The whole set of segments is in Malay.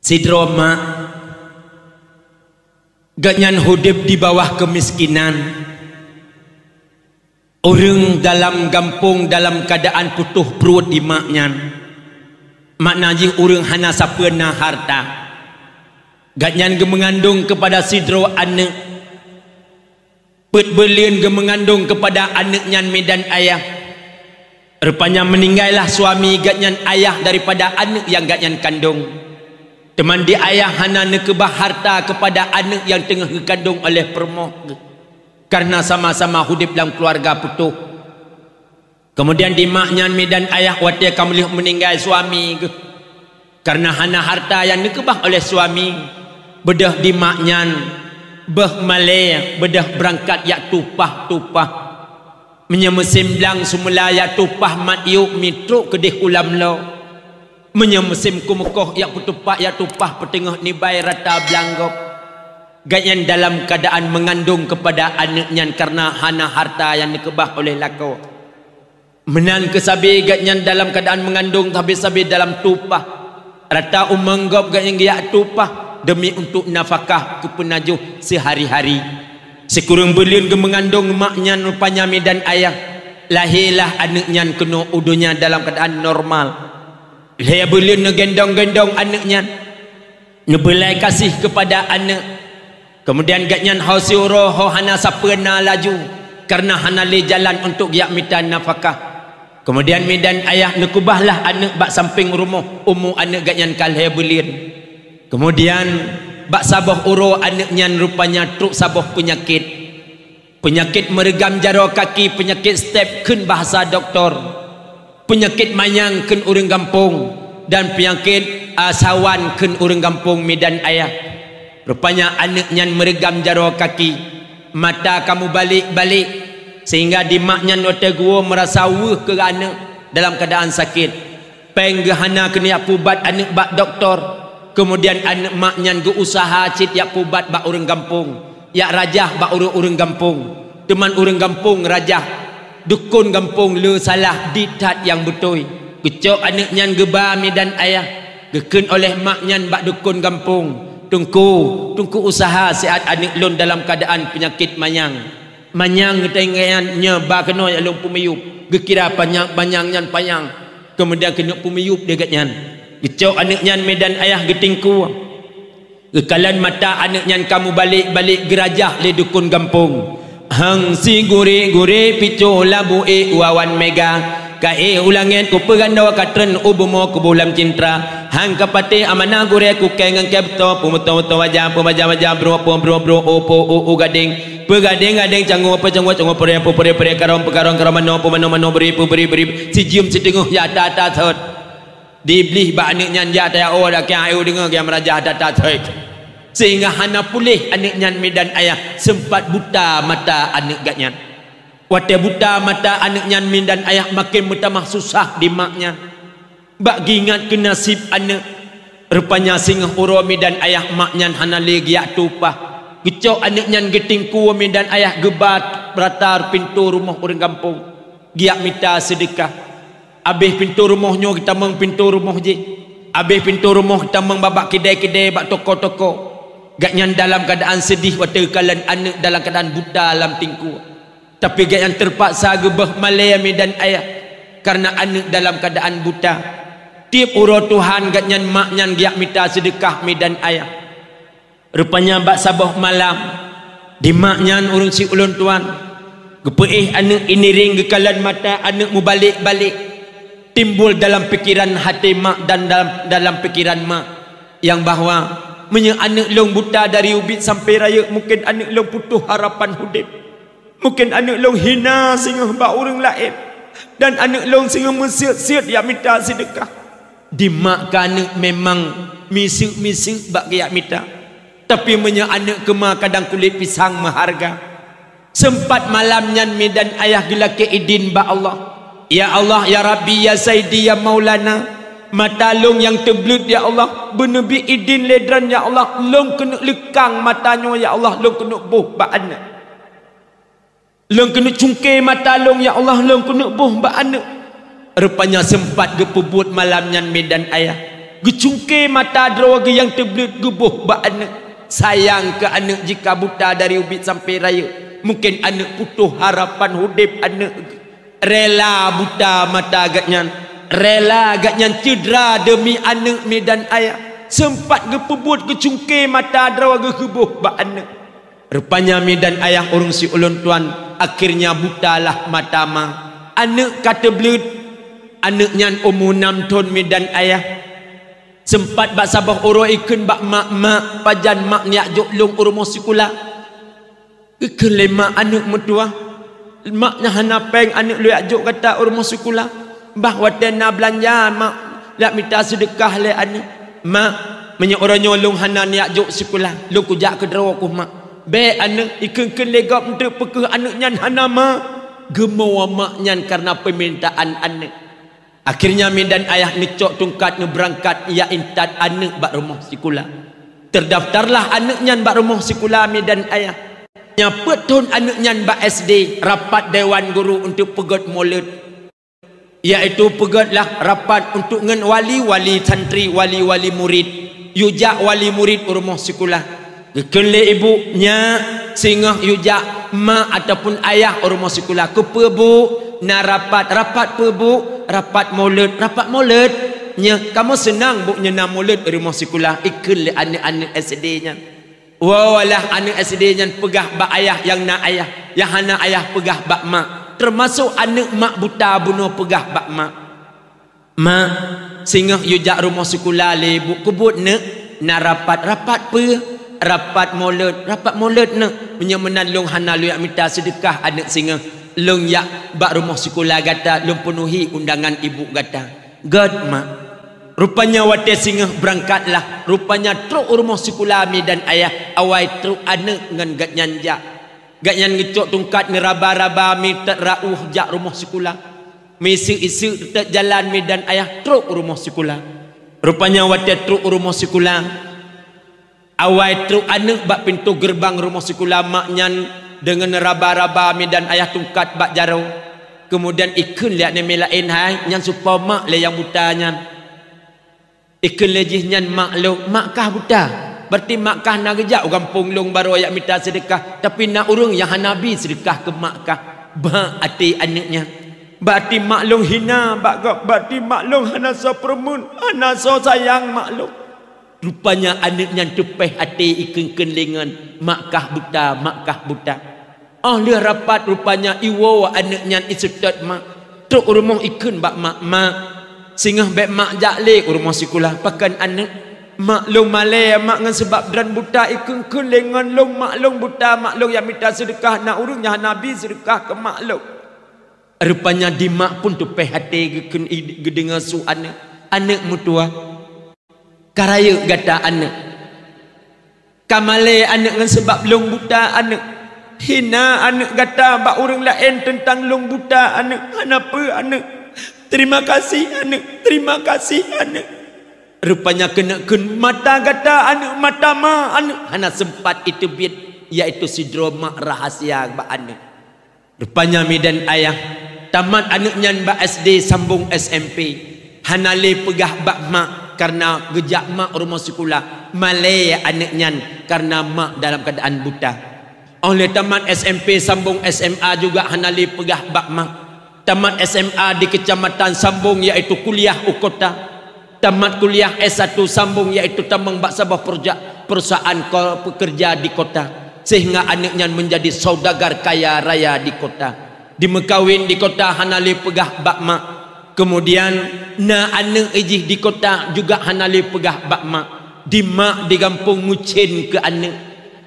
Sidro mak ganyan hidup di bawah kemiskinan. Orang dalam kampung dalam keadaan putuh perut di maknya. Maknanya orang hana sapena harta. Ganyan mengandung kepada sidro anak. Pet belian mengandung kepada anaknya medan ayah. Rupanya meninggallah suami ganyan ayah daripada anak yang ganyan kandung. Teman di ayah hana nekebah harta kepada anak yang tengah dikandung oleh permoh. Karena sama-sama hidup dalam keluarga putuh. Kemudian di maknya medan ayah waktu kamu meninggal suami. Karena hana harta yang nekebah oleh suami. Bedah di maknya. Beh malay. Bedah berangkat yak tupah-tupah. Menyemesim belang semula yak tupah mat yuk mitruk kedih ulam lo. Menyemesim kumekoh yak putupak yak tupah petengah nibai rata belanggop. Ganyan dalam keadaan mengandung kepada anaknya karena hana harta yang dikebah oleh lako. Menan kesabi ganyan dalam keadaan mengandung habis-habis dalam tupah. Rata umanggop ganyan giak tupah demi untuk nafkah kepenajuh sehari-hari. Sekurang belian mengandung maknya rupanya medan ayah. Lahirlah anaknya kena udunya dalam keadaan normal. Lahir belian gendong-gendong anaknya. Ngebelai kasih kepada anak. Kemudian ganyan hausiuro hana sapena laju karena hana le jalan untuk yak minta nafkah. Kemudian medan ayah nekubahlah anak bak samping rumah umu anak ganyan kalhe belin. Kemudian bak sabah uro anaknya rupanya truk sabah penyakit. Penyakit meregam jaro kaki, penyakit step kun bahasa doktor. Penyakit mayang kun urang kampung dan penyakit sawan kun urang kampung medan ayah. Rupanya anaknya meregam jaro kaki. Mata kamu balik-balik. Sehingga di maknya nota gua merasa wuh ke anak dalam keadaan sakit. Penggahana kena pubat anak bak doktor. Kemudian anak maknya ge usaha cit yak pubat bak urang kampung. Yak rajah bak urang kampung. Teman urang kampung rajah. Dukun kampung le salah ditat yang betul. Kecok anaknya geba medan ayah. Gekun oleh maknya bak dukun kampung. Tungku usaha sihat anak lon dalam keadaan penyakit manyang. Manyang tengahnya ba kena ya lon pumiyup. Gekira manyangnya panyang. Kemudian kena pumiyup dekatnya. Gecok anaknya medan ayah getingku. Gekalan mata anaknya kamu balik-balik gerajah le dukun kampung. Hang si gure-gure picu labu wawan mega. Kae ulangan ku pegandawa katren ubumo ku bulam cintra. Hang kapate amana gure ku kengang kepto pumuto wajah wajah bro opo gading pegading cangu pere karong mano beri si jium si denguh ya tata thot diblih ba anaknya ya ta o da kya ayu dengar yang raja tata thot sehingga hana pulih anaknya medan ayah sempat buta mata anak gatnya. Waktu buta mata anaknya medan ayah makin bertambah susah di maknya. Bak ingat ke nasib anak. Rupanya singa uro medan ayah maknya hana lagi yak tupah. Gecok anaknya getingku medan ayah gebat beratar pintu rumah orang kampung. Giak minta sedekah. Habis pintu rumahnya kita meng pintu rumah je. Habis pintu rumah kita meng babak kedai-kedai bak toko-toko. Gaknya dalam keadaan sedih waktu kalian anak dalam keadaan buta dalam tingku. Tapi gak yang terpaksa gebah malaya medan ayah karena anak dalam keadaan buta. Tiap uro Tuhan gak nyan maknya giak minta sedekah medan ayah. Rupanya bak sabah malam di maknya urung si ulun tuan. Gepeih anak ini ring gekalan mata anak mu balik-balik. Timbul dalam pikiran hati mak dan dalam pikiran mak yang bahawa menye anak long buta dari ubit sampai raya mungkin anak long putuh harapan hidup. Mungkin anak long hina sehingga bak orang lain. Dan anak long sehingga mensiat-siat yang minta sedekah. Di mak anak memang misik-misik bak yang minta. Tapi menye anak kema kadang kulit pisang maharga. Sempat malamnya medan ayah gila ke idin bak Allah. Ya Allah, ya Rabbi, ya Sayyidi, ya Maulana. Mata long yang terbelut ya Allah. Benebi idin ledran ya Allah. Long kena lekang matanya ya Allah. Long kena buh bak anak. Long kena cungkir mata long ya Allah. Long kena buh bak anak. Rupanya sempat gepebut malamnya medan ayah. gecungke mata drawaga yang terbelut gebuh ba anak. Sayang ke anak jika buta dari ubit sampai raya. Mungkin anak putuh harapan hudip anak. Rela buta mata agaknya, rela agaknya cedera demi anak medan ayah. Sempat gepebut gecungke mata drawaga gebuh ba anak. Rupanya medan ayah orang si ulun tuan akhirnya butalah mata ma. Anak kata belut, anaknya umur 6 tahun medan ayah. Sempat bak sabah oro ikan bak mak pajan mak niak joklong urmo sekolah. Ikan lemak anak mertua. Maknya hana peng anak lu ajak kata urmo sekolah. Bah watan na belanja mak lak minta sedekah le anak. Mak menyak orang nyolong hana niak jok sekolah. Lu kujak ke drawa ku mak. Be anak ikan legap untuk pekeh anaknya hana mak. Gemau maknya karena permintaan anak. Akhirnya medan ayah ngecok tungkat ngeberangkat ia intat anak bak rumah sekolah. Terdaftarlah anaknya bak rumah sekolah medan ayah. Nyapa tahun anaknya bak SD rapat dewan guru untuk pegat maulid. Iaitu pegatlah rapat untuk ngen wali-wali santri, wali-wali murid. Yujak wali murid rumah sekolah. Kele ibunya sehingga yujak mak ataupun ayah rumah sekolah. Kepa bu na rapat pe bu rapat maulid nya kamu senang bu nyena maulid rumah sekolah ikut le anak-anak SD nya. Walah anak SD nya pegah bak ayah yang nak ayah, yang hana ayah pegah bak mak. Termasuk anak mak buta bunuh pegah bak mak. Mak sehingga yujak rumah sekolah le bu kebut na rapat pe rapat maulid nak menalung hana lu yang minta sedekah anak singa long yak bak rumah sekolah gata long penuhi undangan ibu gata. God mak rupanya wate singa berangkatlah. Rupanya truk rumah sekolah medan ayah awai truk anak ngan gat nyanja. Gat nyan ngecok tungkat ngeraba-raba mi tak rauh jak rumah sekolah. Misi-isi tak jalan medan ayah truk rumah sekolah. Rupanya wate truk rumah sekolah awai truk anak bak pintu gerbang rumah sekolah maknya dengan raba-raba medan ayah tungkat bak jaro. Kemudian ikun lihat ni melain hai nyan supaya mak le yang butanya. Ikun lejihnya mak lo makkah buta. Berarti makkah nak gejak orang punglung baru ayak minta sedekah. Tapi nak urung yang hanabi sedekah ke makkah. Ba hati anaknya. Berarti mak long hina bak berarti mak long hana so permun, hana so sayang mak long. Rupanya anaknya tepeh hati ikun kenlingan makkah buta. Oh dia rapat rupanya iwo anaknya isutat mak. Truk rumah ikun bak mak. Sehingga bek mak jakle rumah sekolah pakan anak. Mak long malay mak ngan sebab dran buta ikun kenlingan long mak long buta mak long yang minta sedekah nak urungnya nabi sedekah ke mak long. Rupanya di mak pun tepeh hati gedengar su anak mutua. Karaya gata anak. Kamale anak ngan sebab long buta anak. Hina anak gata bak orang lain tentang long buta anak. Kenapa anak? Terima kasih anak. Rupanya kena mata gata anak mata ma anak. Hana sempat itu biat iaitu sidroma rahasia bak anak. Rupanya medan ayah tamat anaknya bak SD sambung SMP. Hana le pegah bak mak karena gejak mak rumah sekolah. Malay anaknya karena mak dalam keadaan buta. Oleh tamat SMP sambung SMA juga hana le pegah bak mak. Tamat SMA di kecamatan sambung iaitu kuliah ukota. Tamat kuliah S1 sambung iaitu tambang bak sabah perusahaan pekerja di kota. Sehingga anaknya menjadi saudagar kaya raya di kota. Dimekawin di kota hana le pegah bak mak. Kemudian na anak ijih di kota juga hana le pegah bak mak. Di mak di kampung mucin ke anak.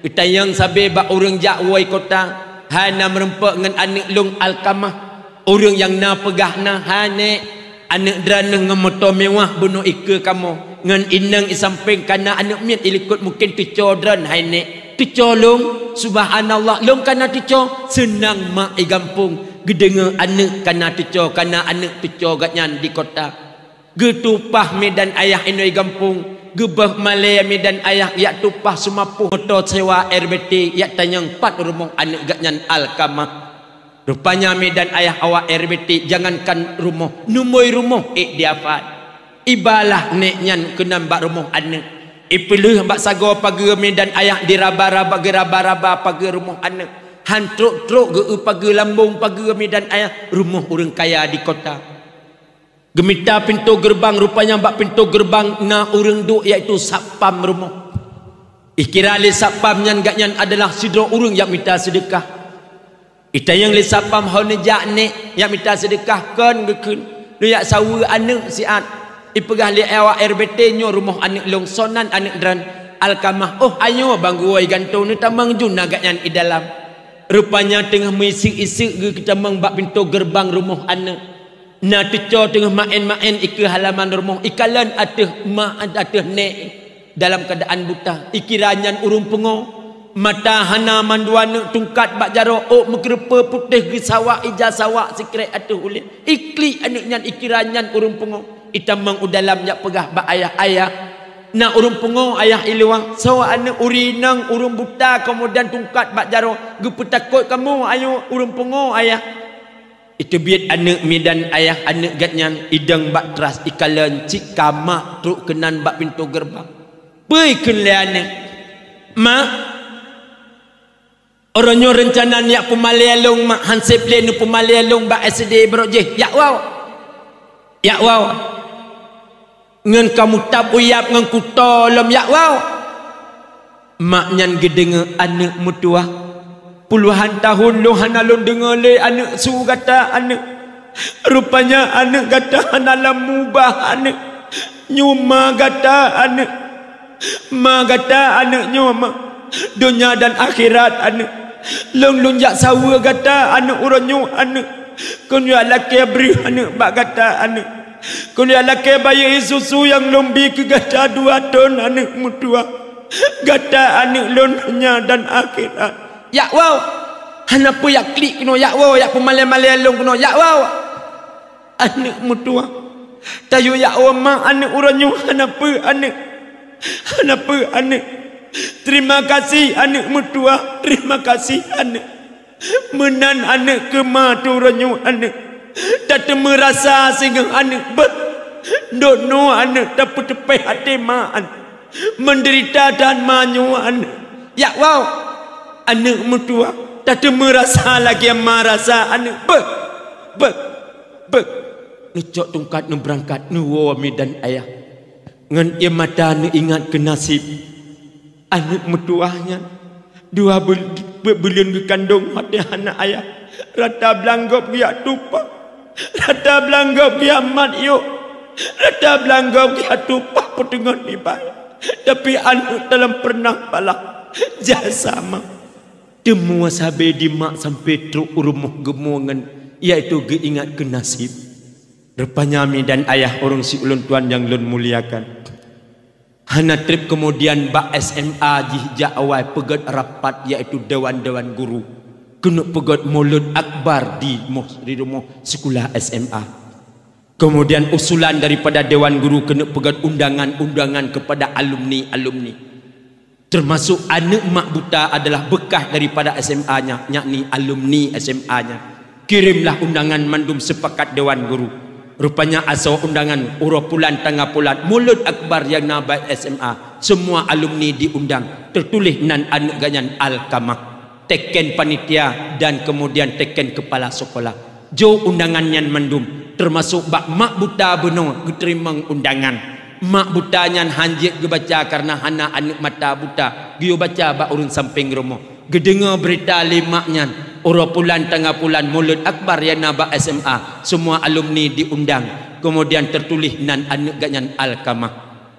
Kita yang sabe bak orang jakwai kota hana merempak dengan anak long alkamah. Orang yang na pegah na hane anak drana ngemotor mewah bunuh ika kamu ngan inang isamping kana anak miat ilikut mungkin tico dran hane tico long subhanallah long kana tico senang mak i gampung gedenga anak kana tico kana anak tico gatnyan di kota getupah medan ayah inoi gampung gebah malaya medan ayah yak tupah sumapuh motor sewa RBT yak tanyang 4 rumah anak gatnyan alkamah. Rupanya medan ayah awak RBT jangankan rumah, numoi rumah diafat. ibalah neknyan kenam bak rumah anak ipilih bak sago pagi medan ayah diraba-raba geraba-raba pagi rumah anak han truk-truk ge pagi lambung pagi medan ayah rumah orang kaya di kota gemita pintu gerbang rupanya bak pintu gerbang na orang duk iaitu sapam rumah ikira li sapam nyan gak nyan adalah sidro orang yang minta sedekah ita yang li sapam hone jak nek yang minta sedekah kan gekun lu yak sawu anak siat ipegah li awak RBT nyo rumah anak longsonan anak dran alkamah oh ayo banggu oi gantung ni tamang jun agak nyan i dalam rupanya tengah meisik-isik ge kita mang bak pintu gerbang rumah anak na teco tengah main-main ke halaman rumah ikalan ateh mak ateh nek dalam keadaan buta ikiranyan urung pengo mata hana manduana tungkat bak jaro ok mengkerepa putih ge sawak ija sawak sikret ateh ulit ikli anak nyan ikiranyan urung pengo itamang udalam yak pegah bak ayah-ayah na urung pengo ayah iluang sawa anak urinang urung buta kemudian tungkat bak jaro gepetakut kamu ayo urung pengo ayah itu biat anak medan ayah anak gatnyan idang bak teras ikalan cik kamak truk kenan bak pintu gerbang pei kun le anak mak orangnya rencana yak pemalialong mak hansip le nu pemalialong bak SD brojeh yak wow ngan kamu tak uyap ngan ku tolom yak wow mak nyan gedenge anak mutua puluhan tahun lu hana lu dengar le anak su kata anak rupanya anak kata hana la mubah anak nyuma kata anak ma kata anak nyuma dunia dan akhirat anak long lunjak sawa kata anak uranyu anak kun ya laki beri anak bak kata anak kun ya laki bayi susu yang lombi ke kata 2 ton anak mutua kata anak lonnya dan akhirat yak wow hana pu yak klik kena yak wow yak pemale-male long kena yak wow anak mutua tayu yak wow mak anak uranyu hana pu anak terima kasih anak mutua terima kasih anak menan anak kematuranyu anak tak merasa sehingga anak dono anak dapat tepai hati maan menderita dan manyu anak ya wow anak mutua tak merasa lagi merasa anak nucok tungkat nu berangkat nu wami dan ayah ngan ia mata nu ingat ke nasib anak mutuahnya 2 bulan dikandung hati anak ayah rata belanggop dia tupak rata belanggop dia mat yuk rata belanggop dia tupak petengan dibayar tapi anak dalam pernah balah jasa mak temu sabe di mak sampai truk rumah gemongan iaitu geingat ke nasib rupanya mi dan ayah orang si ulun tuan yang lun muliakan hana trip kemudian bak SMA jihja awal pegat rapat iaitu dewan-dewan guru kena pegat mulut akbar di rumah sekolah SMA kemudian usulan daripada dewan guru kena pegat undangan-undangan kepada alumni termasuk anak mak buta adalah bekas daripada SMA-nya yakni alumni SMA-nya kirimlah undangan mandum sepakat dewan guru rupanya asal undangan urut bulan tengah bulan mulut akbar yang nabat SMA semua alumni diundang tertulis nan anak ganyan alkamah teken panitia dan kemudian teken kepala sekolah jo undangan yang mandum termasuk bak mak buta beno diterima undangan mak buta nyan hanjit gebaca karena hana anak mata buta gio baca bak urun samping rumah gedengar berita limak nyan urut bulan tengah bulan mulut akbar yang nabak SMA semua alumni diundang kemudian tertulis nan anak ganyan alkamah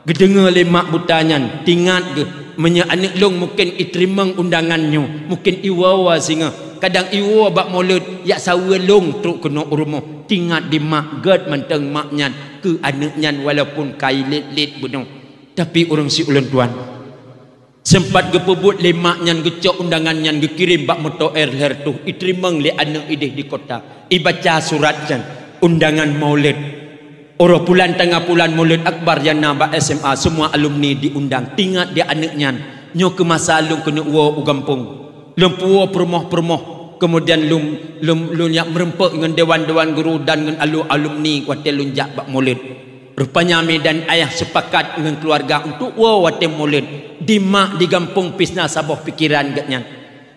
gedengar limak buta nyan tingat ke menya anak long mungkin iterima undangannya mungkin iwawa singa kadang iwa bak mulut yak sawa long truk kena rumah tingat di mak gad manteng mak nyan ke anak nyan walaupun kai lit bunung tapi orang si ulun tuan sempat gepebut lemak nyan gecok undangan nyan gekirim bak moto her tu iterima le anak ideh di kota ibaca surat jan undangan maulid orang bulan tengah bulan maulid akbar yang nabak SMA semua alumni diundang tingat dia anak nyan nyo ke masa lung kena uwa ugampung lum puwa permoh kemudian lum yak merempek dengan dewan-dewan guru dan dengan alumni kuatel lunjak bak maulid Rupanya mi dan ayah sepakat dengan keluarga untuk watem maulid di mak di kampung Pisna Sabah pikiran gatnya.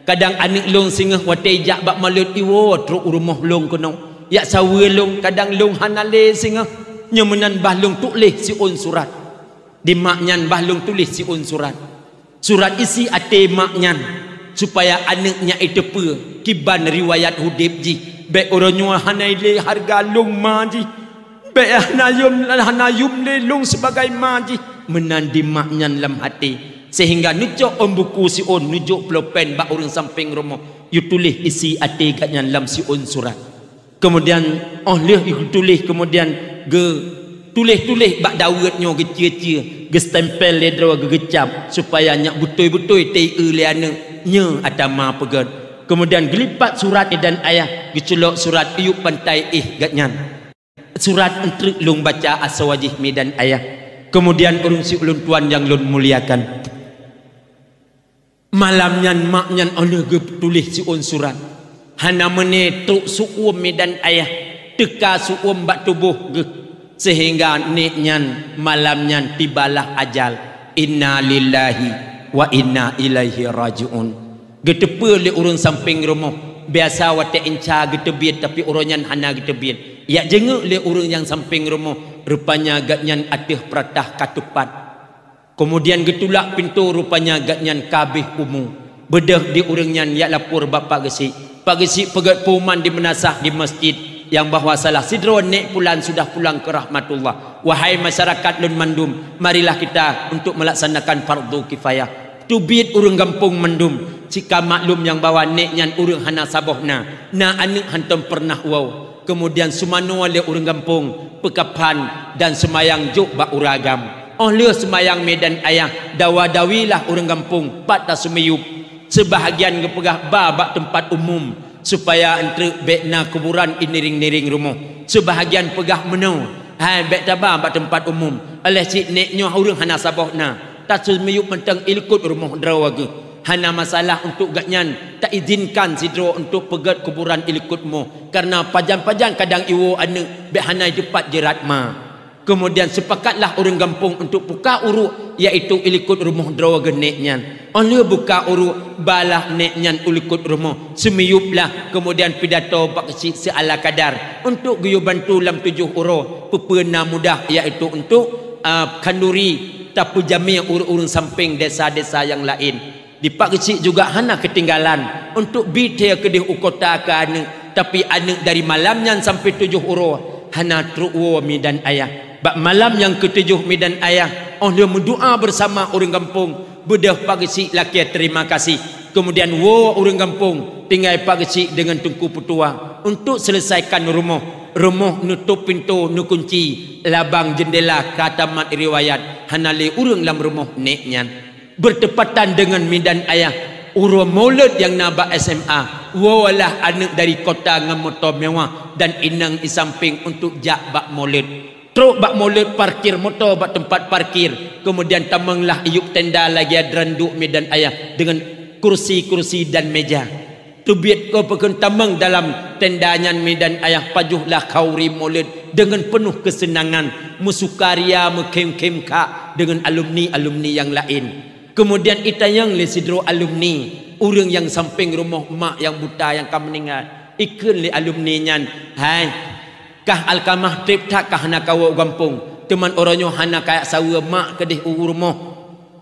Kadang anak long singah watai jak bak maulid iwo truk rumah long kono. Ya sawe long kadang long hanale singah nyemenan bahlong tulis si un surat. Di maknyan bahlong tulis si un surat. Surat isi ate maknyan supaya anaknya itu pe kiban riwayat hudib ji. Baik orangnya hanai le harga long maji. Baik hanayum le long sebagai maji. Menandi maknyan lam hati. Sehingga nujuk buku si on nujuk pulpen bak orang samping rumah you tulis isi ati katnya dalam si on surat. Kemudian leh you tulis kemudian ge tulis bak dawetnya ge cia-cia ge stempel ledra ge gecap supaya nyak betul-betul tei leana nya atama pegat. Kemudian gelipat surat dan ayah gecelok surat iu pantai gatnya. Surat entrik lung baca asawajih mi dan ayah. Kemudian urung si ulun tuan yang lun muliakan. Malamnya maknya oleh tulis si on surat. Hana mene truk suum medan ayah teka suum bak tubuh ge. Sehingga niknya malamnya tibalah ajal. Inna lillahi wa inna ilaihi rajiun. Getepe le urun samping rumah. Biasa wate inca getebit tapi urunyan hana getebit. Ya jenguk le urun yang samping rumah. Rupanya gatnyan atih peratah katupat. Kemudian getulak pintu rupanya gatnyan kabeh umum. Bedah di urangnya ya lapor bapak gesi. Pak gesi pegat puman di menasah di masjid yang bahawa salah sidro nek pulan sudah pulang ke rahmatullah. Wahai masyarakat lun mandum, marilah kita untuk melaksanakan fardu kifayah. Tubit urang kampung mandum. Jika maklum yang bahawa neknya urang hana sabohna. Na anak hantam pernah wow. Kemudian sumano le urang kampung pekapan dan semayang juk bak uragam. Oleh semayang medan ayah dawa-dawilah orang kampung patah semiyup sebahagian kepegah babak tempat umum supaya entre bekna kuburan iniring-niring rumah sebahagian pegah menau hai bek tabah bak tempat umum oleh cik neknya orang hana sabohna tak semiyup mentang ilkut rumah drawage hana masalah untuk gatnyan tak izinkan sidro untuk pegat kuburan ilkutmu karena pajan-pajan kadang iwo anak bek hanai cepat jerat ma. Kemudian sepakatlah orang kampung untuk buka uruk iaitu ilikut rumah drawa geneknya. Oleh buka uruk balah neknya ulikut rumah semiyuplah kemudian pidato pak kecil seala kadar untuk guyu bantu dalam 7 uro pepena mudah iaitu untuk kanduri tapu jami urun samping desa-desa yang lain. Di pak kecil juga hana ketinggalan untuk bite kedih ukota ke anak tapi anak dari malamnya sampai 7 uro hana truwo mi dan ayah. Bak malam yang ke-7 medan ayah dia mendoa bersama orang kampung bedah pagi si laki terima kasih kemudian orang kampung tinggal pagi si dengan tungku petua untuk selesaikan rumah nutup pintu nu kunci labang jendela katamat riwayat hanale urang dalam rumah neknya bertepatan dengan medan ayah urang maulid yang naba SMA walah anak dari kota ngamotor mewah dan inang isamping untuk jak bak maulid. Truk bak maulid parkir motor bak tempat parkir. Kemudian tamanglah iup tenda lagi adranduk medan ayah dengan kursi-kursi dan meja. Tubit kau pekan tamang dalam tendanya medan ayah pajuhlah kauri maulid dengan penuh kesenangan. Musukaria mekem-kem kak dengan alumni-alumni yang lain. Kemudian itayang le sidro alumni. Orang yang samping rumah mak yang buta yang kamu meninggal. Ikun le alumni nyan. Hai. Kah alkamah trip tak kah hana kawa kampung teman orangnya hana kayak sawa mak kedih rumah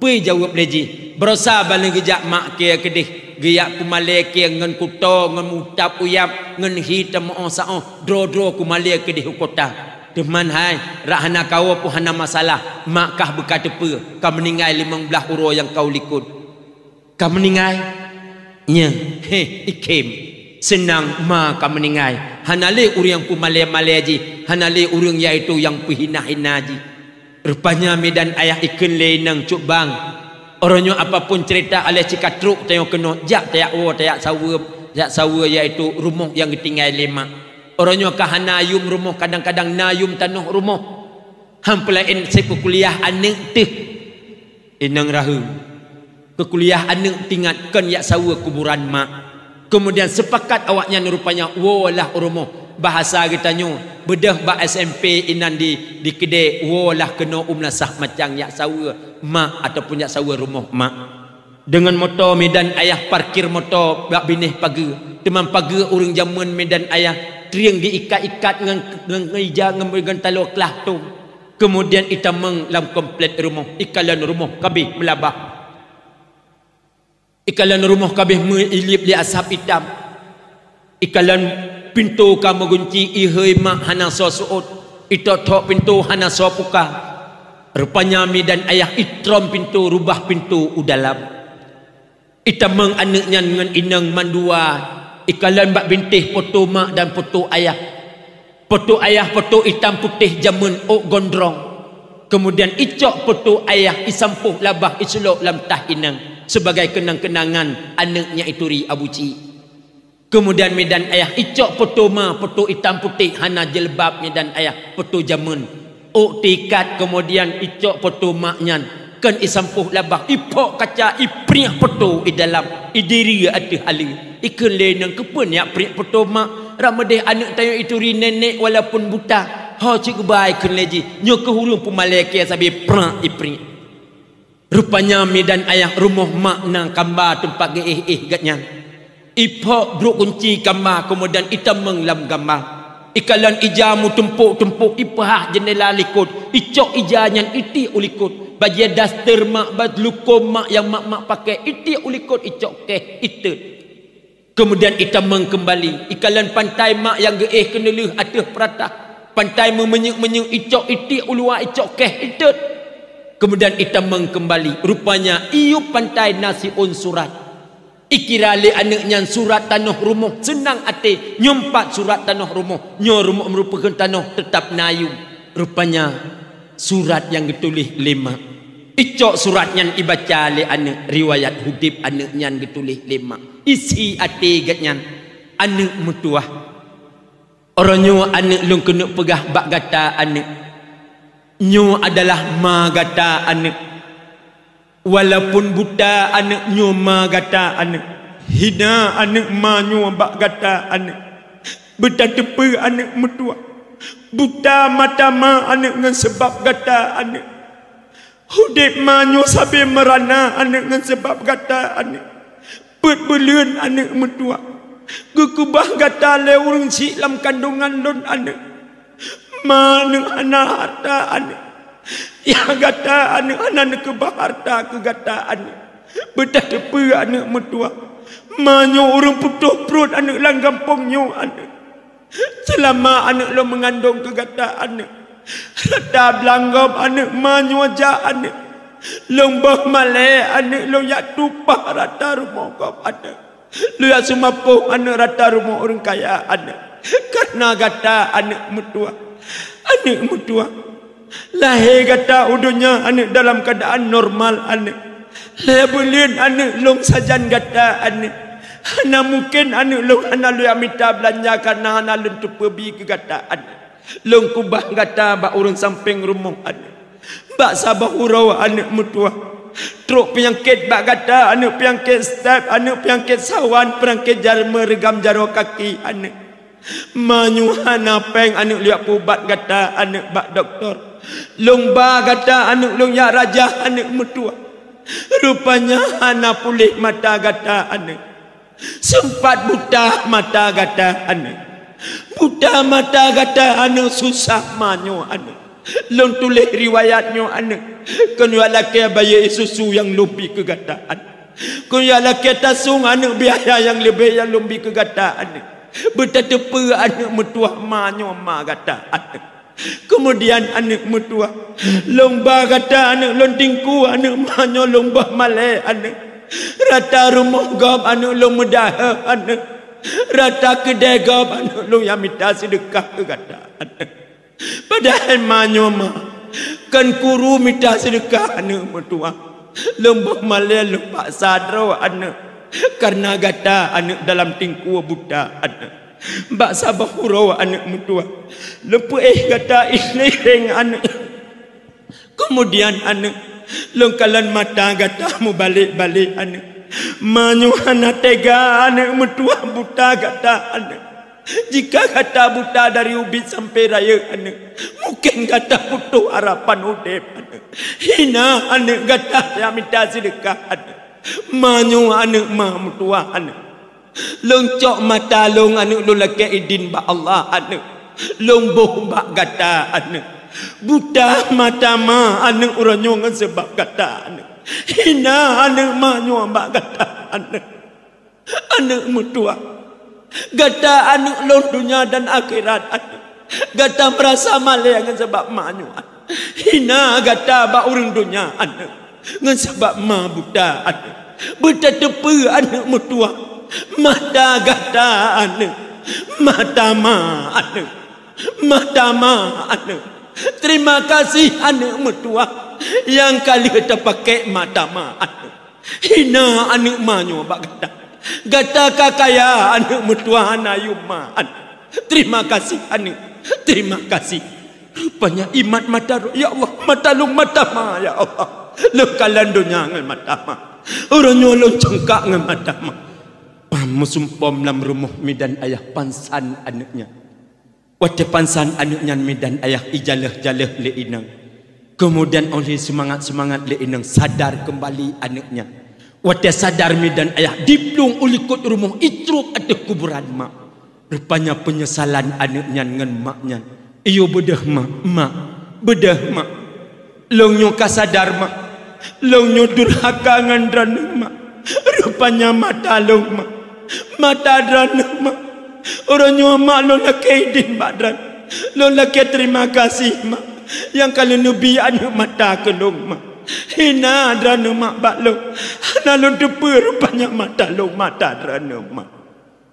pi jawab leji berosa balang gejak mak ke kedih giyak kumale ke ngan kuto ngan mutap uyap ngan hitam osao dro kumale kedih kota teman hai rak hana kawa pu hana masalah mak kah berkata pe kau meninggal 15 uro yang kau likut kau meninggal nya ikem senang maka meninggal hanale urang yang pemale-male ji hanale urang iaitu yang pehina-hina ji rupanya medan ayah ikan lenang cuk bang orangnya apapun cerita oleh cikatruk tengok kena jak tayak sawa iaitu rumah yang ditinggal lemak orangnya kahanayum rumah kadang-kadang nayum tanah rumah hampelain saya kuliah anak teh inang rahu ke kuliah anak tinggatkan yak sawa kuburan mak. Kemudian sepakat awaknya rupanya walah rumah bahasa kita nyu bedah ba SMP inan di kedai walah kena umlasah macam yak sawa mak ataupun yak sawa rumah mak dengan motor medan ayah parkir motor bak binih pagi teman pagi orang zaman medan ayah triang diikat-ikat dengan ija dengan talo kelah tu kemudian itamang lam komplit rumah ikalan rumah kabeh melabah ikalan rumah kabeh meilip li ashab hitam ikalan pintu kamu gunci ihai mak hana so suut itotok pintu hana so puka rupanya medan ayah itrom pintu rubah pintu udalam itamang anaknya dengan inang mandua ikalan bak bintih foto mak dan foto ayah foto hitam putih jamun ok gondrong kemudian icok foto ayah isampuh labah isulok lam tah inang sebagai kenang-kenangan anaknya itu ri Abu Ci. Kemudian medan ayah icok foto ma foto hitam putih hana jilbab medan ayah foto jamun ok tikat kemudian icok foto maknya kan isampuh labah ipok kaca ipriah foto i dalam idiri ada hali ikan lenang kepun ya priak foto mak ramadeh anak tayo itu ri nenek walaupun buta ha cikgu baik kan leji nyo ke hulung pumaleke sabi prak ipri rupanya medan ayah rumah mak nang gambar tempat gatnya ipok bruk kunci gambar kemudian itam menglam gambar ikalan ijamu tumpuk-tumpuk ipah jendela likut icok ijanyan iti ulikut baju daster mak badlukom mak yang mak pakai iti ulikut icok keh itu kemudian itam mengkembali ikalan pantai mak yang geeh kenelih atah peratah pantai memenyuk-menyuk icok iti ulua icok keh itu kemudian itam mengkembali rupanya iu pantai nasiun surat ikira li anaknya surat tanah rumah senang ate nyompat surat tanah rumah nyo rumah merupakan tanah tetap nayu rupanya surat yang ditulis 5 icok suratnya ibaca li anak riwayat hudib anaknya ditulis 5 isi ate gatnya anak mutuah orangnya anak long kena pegah bak gata anak nyo adalah ma gata anak walaupun buta anak nyo ma gata anak hina anak ma nyo bak gata anak betatepe anak metua buta mata ma anak ngan sebab gata anak hudip ma nyo sabe merana anak ngan sebab gata anak pet beleun anak metua gekubah gata le urang si lam kandungan don anak ma nang anak harta anak ya gata anak ke harta ke gata anak bedah tepe anak metua manyo orang putuh perut anak lang kampungnya anak selama anak lo mengandung ke gata anak rata belanggap anak manyo aja anak lombah malai anak lo yak tupah rata rumah kau anak lo yak sumapuh anak rata rumah orang kaya anak karena gata anak metua lahir kata udunya anak dalam keadaan normal anak lahir bulian anak long sajan kata anak hana mungkin anak long hana lu yang minta belanja karena hana lu tu pergi ke kata anak long kubah kata bak urang samping rumah anak bak sabah urau anak mutua truk penyangkit bak kata anak penyangkit step anak penyangkit sawan penyangkit jarma regam jaro kaki anak manyuhana peng anak liak pubat kata anak bak doktor lomba kata anak long ya raja anak metua rupanya anak pulih mata kata anak sempat buta mata kata anak buta mata kata anak susah manyo anak long tulis riwayatnya anak kena laki bayi susu yang lebih ke kata anak kena laki tasung anak biaya yang lebih yang lebih ke kata anak bertetepe anak metua manyo ma kata anak kemudian anak metua lomba kata anak lontingku anak manyo lomba malai anak rata rumah gab anak long medah anak rata kedai gab anak long yang minta sedekah ke kata anak padahal manyo ma kan kuru minta sedekah anak metua lomba malai lomba sadro anak karena gata anak dalam tingku buta anak bak sabah hurau anak mutua lepu gata isleng anak kemudian anak longkalan mata gata mu balik-balik anak manyuhana tega anak mutua buta gata anak Jika kata buta dari ubit sampai raya anak, mungkin kata butuh harapan udep anak. Hina anak kata yang minta sedekah anak. Manyu anak mah mutua anak. Longcok mata long anak lu laki idin ba Allah anak. Lomboh bak kata anak. Buta mata ma anak orang nyongan sebab kata anak. Hina anak manyu bak kata anak. Anak mutua. Gata anu lon dunia dan akhirat anu. Gata merasa malah dengan sebab manyu. Hina gata ba urang dunia anu. Dengan sebab ma buta anu. Buta tepe anu mutua. Mata gata anu. Mata ma anu. Mata ma anu. Terima kasih anu mutua. Yang kali kita pakai mata ma anu. Hina anu manyu ba gata. Gata kakaya anak mutua anak yuma. Terima kasih anak. Terima kasih. Rupanya imat mata. Ya Allah. Mata lung mata ma. Ya Allah. Lekalan dunia dengan mata ma. Orang nyolong cengkak dengan mata ma. Pamusumpom dalam rumah midan ayah pansan anaknya. Waktu pansan anaknya midan ayah ijalah-jalah le inang. Kemudian oleh semangat-semangat le inang sadar kembali anaknya. Waktu sadar midan ayah diplung ulikut rumah itruk ada kuburan mak. Rupanya penyesalan anaknya dengan maknya. Iyo bedah mak, bedah mak. Longnyo kasadar mak. Longnyo durhaka ngandran mak. Rupanya mata long mak. Mata dran mak. Orangnya mak lo laki idin badran. Lo laki terima kasih mak. Yang kalau nabi anak mata ke long mak. Hina drana mak baklong. Nalon depa rupanya mata long mata drana mak.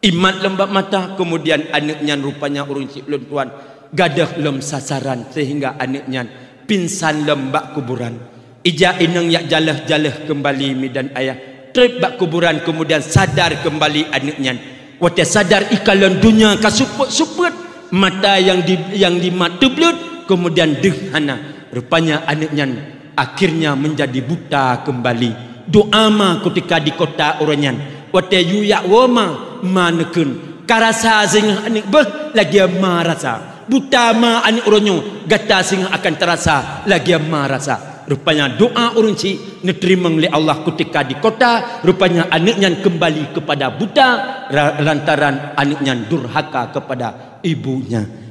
Imat lembab mata. Kemudian anaknya rupanya urung ciklon tuan. Gadah lem sasaran. Sehingga anaknya pinsan lembak kuburan. Ija inang yak jalah-jalah kembali midan ayah. Trip bak kuburan. Kemudian sadar kembali anaknya. Waktu sadar ikalan dunia kasuput-suput. Mata yang di mata belut. Kemudian dehana. Rupanya anaknya akhirnya menjadi buta kembali. Doa ma ketika di kota Oranyan. Waktu yuyak wama manekun. Karasa sehingga anik lagi marasa. Buta ma anik oranyo. Gata sehingga akan terasa lagi marasa. Rupanya doa orang si diterima oleh Allah ketika di kota. Rupanya anaknya kembali kepada buta. Lantaran anaknya durhaka kepada ibunya.